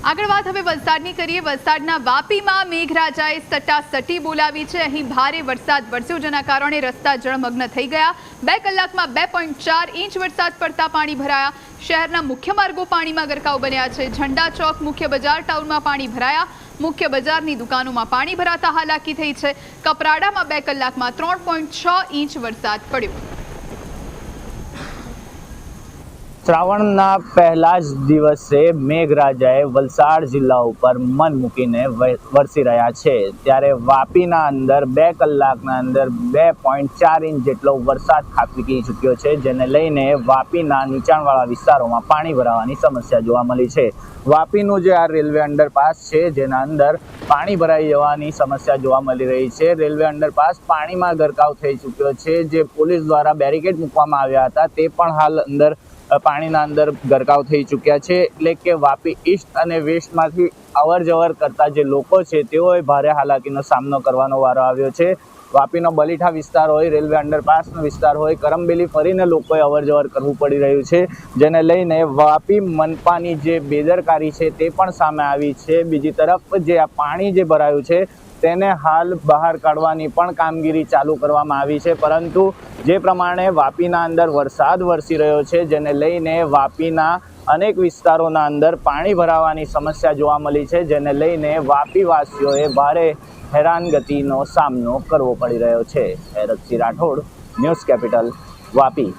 આગળ વાત હવે વલસાડની કરીએ। વલસાડના વાપીમાં મેઘરાજાએ સટાસટી બોલાવી છે। અહીં ભારે વરસાદ વરસ્યો, જેના કારણે રસ્તા જળમગ્ન થઈ ગયા। 2 કલાકમાં 2.4 ઇંચ વરસાદ પડતા પાણી ભરાયા। શહેરના મુખ્ય માર્ગો પાણીમાં ગરકાવ બન્યા છે। ઝંડા ચોક મુખ્ય બજાર ટાઉનમાં પાણી ભરાયા। મુખ્ય બજારની દુકાનોમાં પાણી ભરાતા હાલાકી થઈ છે। કપરાડામાં 2 કલાકમાં 3.6 ઇંચ વરસાદ પડ્યો। શ્રાવણના પહેલા જ દિવસે મેઘરાજાએ વલસાડ જિલ્લા ઉપર મન મૂકીને વરસી રહ્યા છે, ત્યારે વાપીના અંદર 2 કલાકના અંદર 2.4 ઇંચ જેટલો વરસાદ ખાબકી ચૂક્યો છે, જેને લઈને વાપીના નીચાણવાળા વિસ્તારોમાં પાણી ભરાવાની સમસ્યા જોવા મળી છે। વાપીનું જે આ રેલવે અંડરપાસ છે, જેના અંદર પાણી ભરાઈ જવાની સમસ્યા જોવા મળી રહી છે। રેલવે અંડરપાસ પાણીમાં ગરકાવ થઈ ચૂક્યો છે। જે પોલીસ દ્વારા બેરિકેડ મૂકવામાં આવ્યા હતા, તે પણ હાલ અંદર પાણીના અંદર ગરકાવ થઈ ચૂક્યા છે। એટલે કે વાપી ઈસ્ટ અને વેસ્ટમાંથી અવર જવર કરતા જે લોકો છે, તેઓએ ભારે હાલાકીનો સામનો કરવાનો વારો આવ્યો છે। વાપીનો બલીઠા વિસ્તાર હોય, રેલવે અંડરપાસનો વિસ્તાર હોય, કરમબેલી ફરીને લોકોએ અવર જવર કરવું પડી રહ્યું છે, જેને લઈને વાપી મનપાની જે બેદરકારી છે તે પણ સામે આવી છે। બીજી તરફ જે આ પાણી જે ભરાયું છે તેને હાલ બહાર કાઢવાની પણ કામગીરી ચાલુ કરવામાં આવી છે, પરંતુ જે પ્રમાણે વાપીના અંદર વરસાદ વરસી રહ્યો છે, જેને લઈને વાપીના અનેક વિસ્તારોના અંદર પાણી ભરાવાની સમસ્યા જોવા મળી છે, જેને લઈને વાપીવાસીઓએ ભારે હેરાનગતિનો સામનો કરવો પડી રહ્યો છે। Heratsinh Rathod, news capital, Vapi.